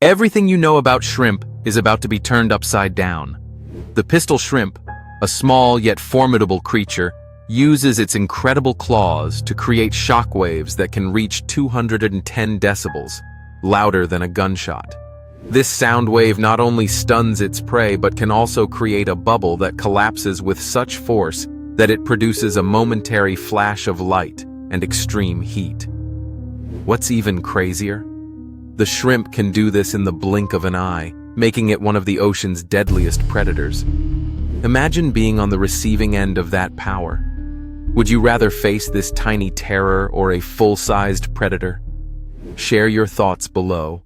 Everything you know about shrimp is about to be turned upside down. The pistol shrimp, a small yet formidable creature, uses its incredible claws to create shockwaves that can reach 210 decibels, louder than a gunshot. This sound wave not only stuns its prey but can also create a bubble that collapses with such force that it produces a momentary flash of light and extreme heat. What's even crazier? The shrimp can do this in the blink of an eye, making it one of the ocean's deadliest predators. Imagine being on the receiving end of that power. Would you rather face this tiny terror or a full-sized predator? Share your thoughts below.